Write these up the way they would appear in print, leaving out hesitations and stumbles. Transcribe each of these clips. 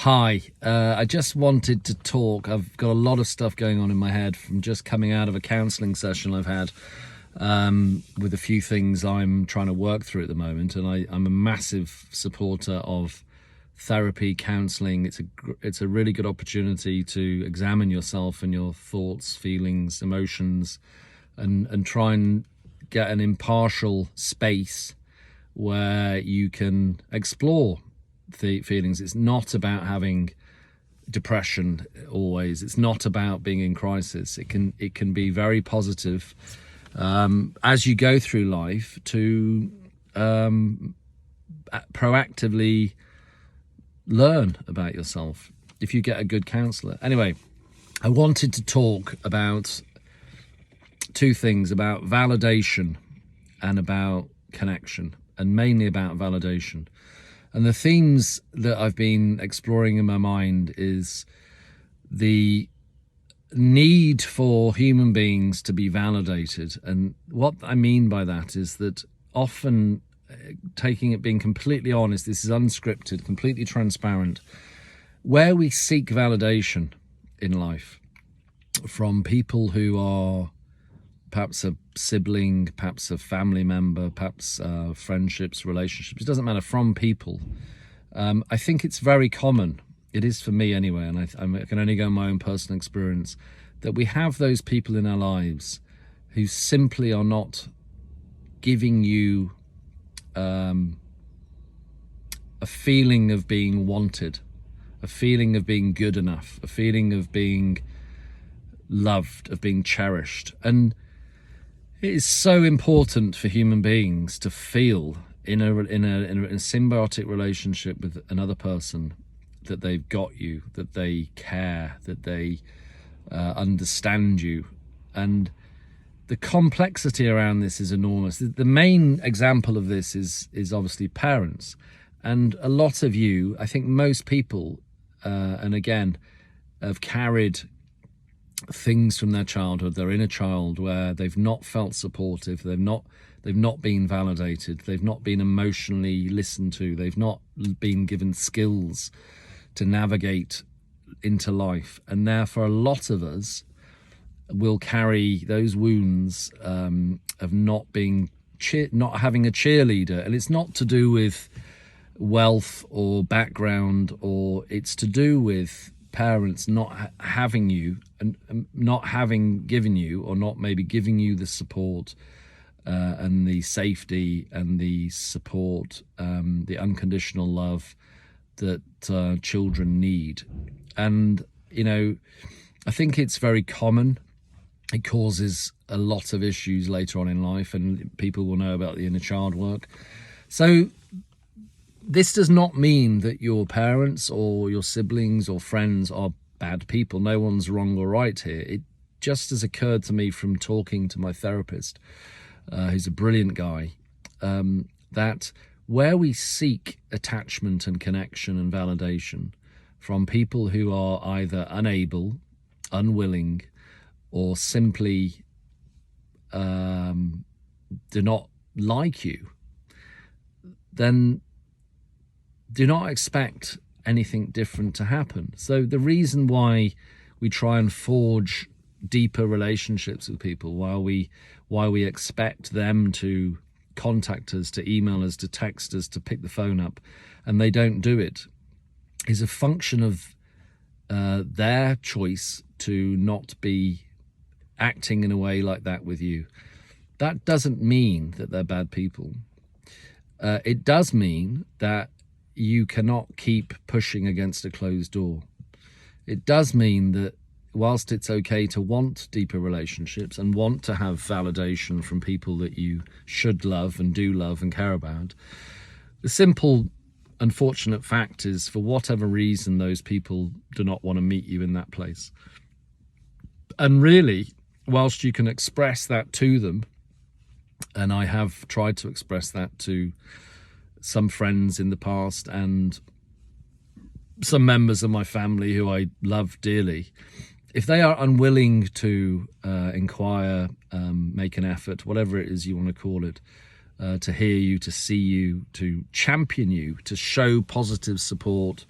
Hi, I just wanted to talk. I've got a lot of stuff going on in my head from just coming out of a counselling session I've had with a few things I'm trying to work through at the moment. And I'm a massive supporter of therapy, counselling. It's a really good opportunity to examine yourself and your thoughts, feelings, emotions, and try and get an impartial space where you can explore the feelings. It's not about having depression always. It's not about being in crisis. It can be very positive as you go through life to proactively learn about yourself if you get a good counsellor. Anyway, I wanted to talk about two things, about validation and about connection, and mainly about validation. And the themes that I've been exploring in my mind is the need for human beings to be validated. And what I mean by that is that often, being completely honest, this is unscripted, completely transparent, where we seek validation in life from people who are perhaps a sibling, perhaps a family member, perhaps friendships, relationships, it doesn't matter, from people. I think it's very common, it is for me anyway, and I can only go on my own personal experience, that we have those people in our lives who simply are not giving you a feeling of being wanted, a feeling of being good enough, a feeling of being loved, of being cherished. And it is so important for human beings to feel in a symbiotic relationship with another person that they've got you, that they care, that they understand you. And the complexity around this is enormous. The main example of this is obviously parents. And a lot of you, I think most people, and again, have carried things from their childhood, their inner child, where they've not felt supportive, they've not been validated, they've not been emotionally listened to, they've not been given skills to navigate into life. And therefore a lot of us will carry those wounds of not having a cheerleader. And it's not to do with wealth or background, or it's to do with parents not having you and not having given you, or not maybe giving you the support and the safety and the support, the unconditional love that children need. And, you know, I think it's very common. It causes a lot of issues later on in life, and people will know about the inner child work. So this does not mean that your parents or your siblings or friends are bad people. No one's wrong or right here. It just has occurred to me from talking to my therapist, who's a brilliant guy, that where we seek attachment and connection and validation from people who are either unable, unwilling, or simply do not like you, then do not expect anything different to happen. So the reason why we try and forge deeper relationships with people, why we expect them to contact us, to email us, to text us, to pick the phone up, and they don't do it, is a function of their choice to not be acting in a way like that with you. That doesn't mean that they're bad people. It does mean that you cannot keep pushing against a closed door. It does mean that whilst it's okay to want deeper relationships and want to have validation from people that you should love and do love and care about, the simple unfortunate fact is, for whatever reason, those people do not want to meet you in that place. And really, whilst you can express that to them, and I have tried to express that to some friends in the past and some members of my family who I love dearly, if they are unwilling to inquire, make an effort, whatever it is you want to call it, to hear you, to see you, to champion you, to show positive support,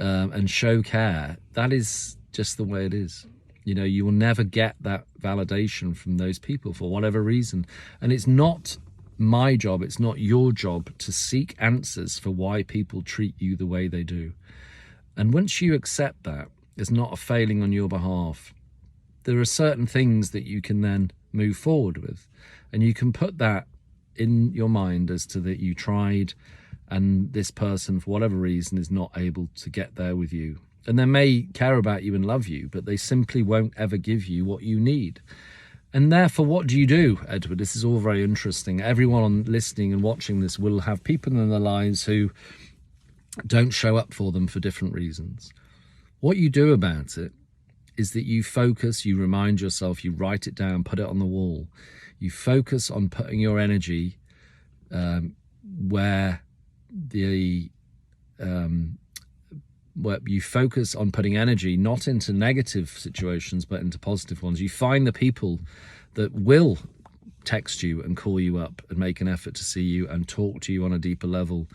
and show care, that is just the way it is. You know, you will never get that validation from those people for whatever reason. And it's not my job, it's not your job to seek answers for why people treat you the way they do. And once you accept that it's not a failing on your behalf, there are certain things that you can then move forward with. And you can put that in your mind as to that you tried and this person, for whatever reason, is not able to get there with you. And they may care about you and love you, but they simply won't ever give you what you need. And therefore, what do you do, Edward? This is all very interesting. Everyone listening and watching this will have people in their lives who don't show up for them for different reasons. What you do about it is that you focus, you remind yourself, you write it down, put it on the wall. You focus on putting your energy where you focus on putting energy not into negative situations but into positive ones. You find the people that will text you and call you up and make an effort to see you and talk to you on a deeper level.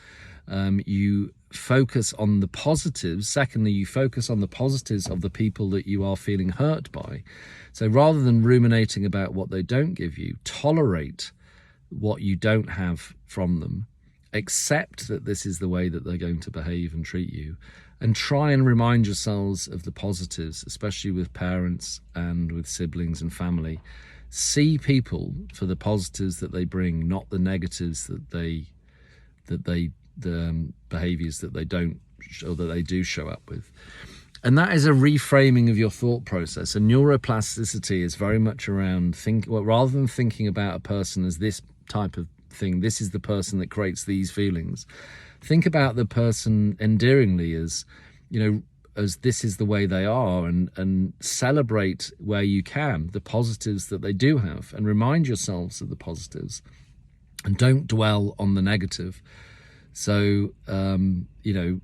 You focus on the positives. Secondly, you focus on the positives of the people that you are feeling hurt by. So rather than ruminating about what they don't give you, tolerate what you don't have from them. Accept that this is the way that they're going to behave and treat you, and try and remind yourselves of the positives, especially with parents and with siblings and family. See people for the positives that they bring, not the negatives the behaviors that they don't, or that they do show up with. And that is a reframing of your thought process. And neuroplasticity is very much around rather than thinking about a person as this type of thing, this is the person that creates these feelings. Think about the person endearingly as, you know, as this is the way they are, and celebrate where you can the positives that they do have, and remind yourselves of the positives, and don't dwell on the negative. So, you know,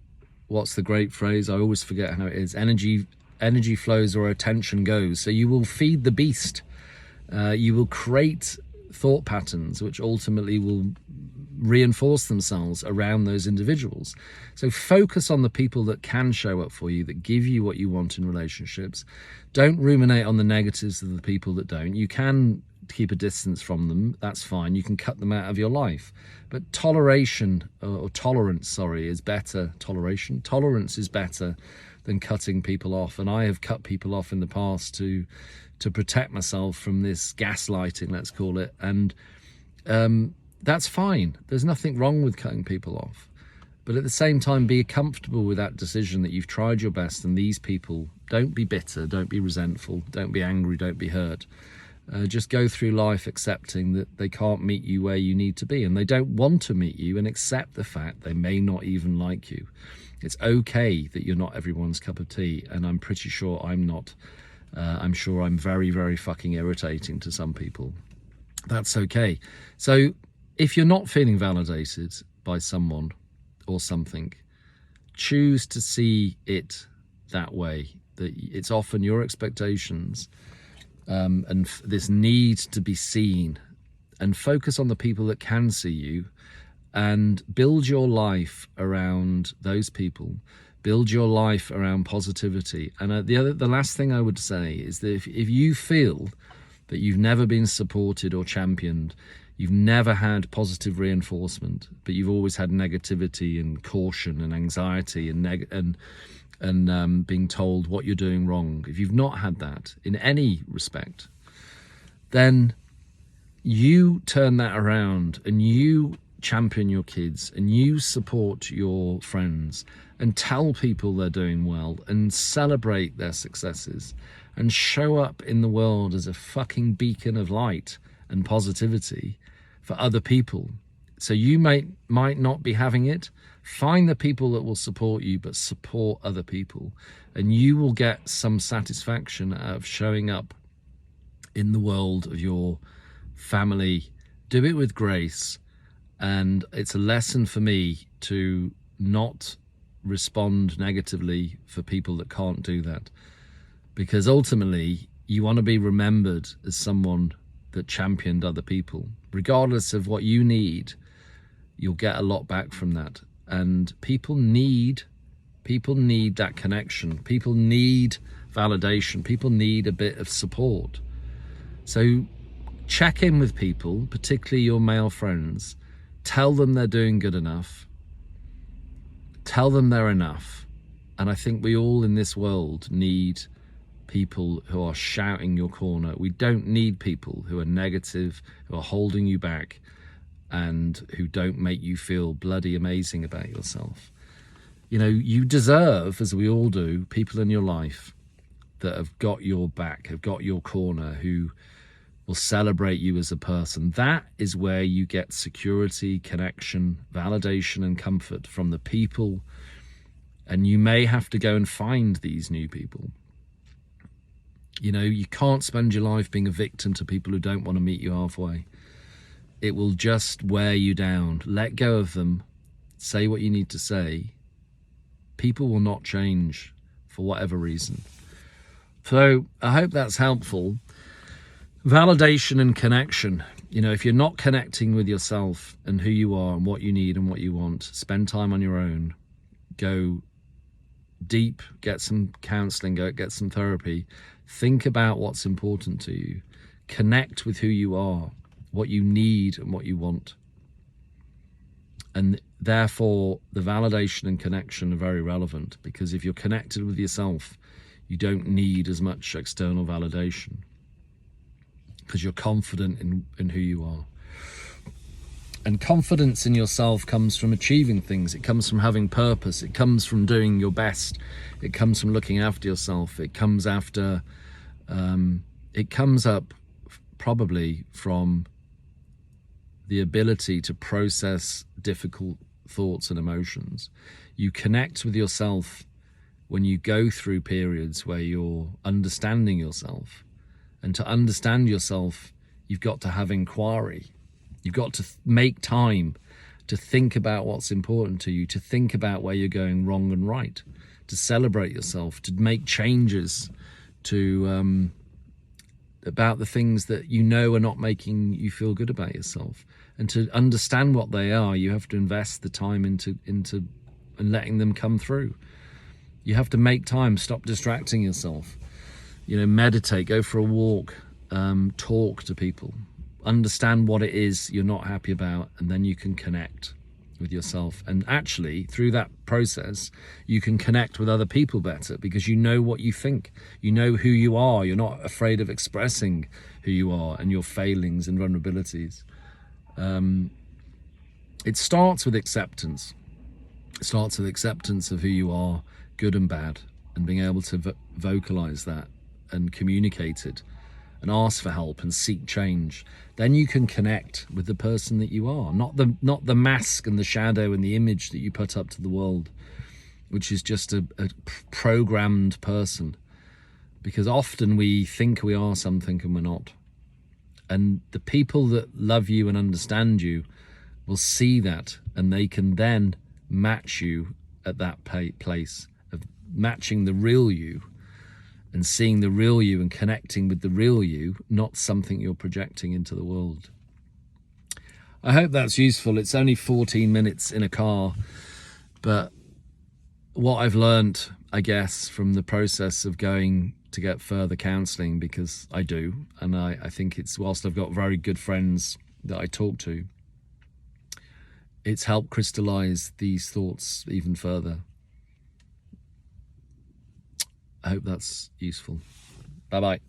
what's the great phrase? I always forget how it is. Energy flows where attention goes. So you will feed the beast. You will create thought patterns which ultimately will reinforce themselves around those individuals. So focus on the people that can show up for you, that give you what you want in relationships. Don't ruminate on the negatives of the people that don't. You can keep a distance from them, that's fine. You can cut them out of your life. But tolerance is better. Tolerance is better than cutting people off. And I have cut people off in the past to protect myself from this gaslighting, let's call it. And that's fine. There's nothing wrong with cutting people off. But at the same time, be comfortable with that decision that you've tried your best, and these people, don't be bitter, don't be resentful, don't be angry, don't be hurt. Just go through life accepting that they can't meet you where you need to be, and they don't want to meet you, and accept the fact they may not even like you. It's okay that you're not everyone's cup of tea, and I'm pretty sure I'm not. I'm sure I'm very, very fucking irritating to some people. That's okay. So if you're not feeling validated by someone or something, choose to see it that way, that it's often your expectations and this need to be seen, and focus on the people that can see you, and build your life around those people. Build your life around positivity. And the last thing I would say is that if you feel that you've never been supported or championed, you've never had positive reinforcement, but you've always had negativity and caution and anxiety and being told what you're doing wrong, if you've not had that in any respect, then you turn that around and you champion your kids and you support your friends and tell people they're doing well and celebrate their successes and show up in the world as a fucking beacon of light and positivity for other people. So you might not be having it. Find the people that will support you, but support other people, and you will get some satisfaction out of showing up in the world of your family. Do it with grace. And it's a lesson for me to not respond negatively for people that can't do that, because ultimately you want to be remembered as someone that championed other people. Regardless of what you need, you'll get a lot back from that. And people need People need that connection. People need validation. People need a bit of support. So check in with people, particularly your male friends. Tell them they're doing good enough. Tell them they're enough. And I think we all in this world need people who are shouting your corner. We don't need people who are negative, who are holding you back, and who don't make you feel bloody amazing about yourself. You know, you deserve, as we all do, people in your life that have got your back, have got your corner, who will celebrate you as a person. That is where you get security, connection, validation, and comfort from the people. And you may have to go and find these new people. You know, you can't spend your life being a victim to people who don't want to meet you halfway. It will just wear you down. Let go of them. Say what you need to say. People will not change for whatever reason. So I hope that's helpful. Validation and connection. You know, if you're not connecting with yourself and who you are and what you need and what you want, spend time on your own. Go deep, get some counseling, go get some therapy. Think about what's important to you. Connect with who you are, what you need and what you want. And therefore, the validation and connection are very relevant, because if you're connected with yourself, you don't need as much external validation, because you're confident in who you are. And confidence in yourself comes from achieving things. It comes from having purpose. It comes from doing your best. It comes from looking after yourself. It comes after, it comes up probably from the ability to process difficult thoughts and emotions. You connect with yourself when you go through periods where you're understanding yourself. And to understand yourself, you've got to have inquiry. You've got to make time to think about what's important to you, to think about where you're going wrong and right, to celebrate yourself, to make changes to about the things that you know are not making you feel good about yourself. And to understand what they are, you have to invest the time into and letting them come through. You have to make time, stop distracting yourself. You know, meditate, go for a walk, talk to people. Understand what it is you're not happy about, and then you can connect with yourself. And actually, through that process, you can connect with other people better, because you know what you think. You know who you are. You're not afraid of expressing who you are and your failings and vulnerabilities. It starts with acceptance. It starts with acceptance of who you are, good and bad, and being able to vocalize that and communicate it, and ask for help and seek change. Then you can connect with the person that you are, not the mask and the shadow and the image that you put up to the world, which is just a programmed person. Because often we think we are something and we're not. And the people that love you and understand you will see that, and they can then match you at that place of matching the real you, and seeing the real you and connecting with the real you, not something you're projecting into the world. I hope that's useful. It's only 14 minutes in a car, but what I've learned, I guess, from the process of going to get further counselling, because I do, and I think it's, whilst I've got very good friends that I talk to, it's helped crystallise these thoughts even further. I hope that's useful. Bye-bye.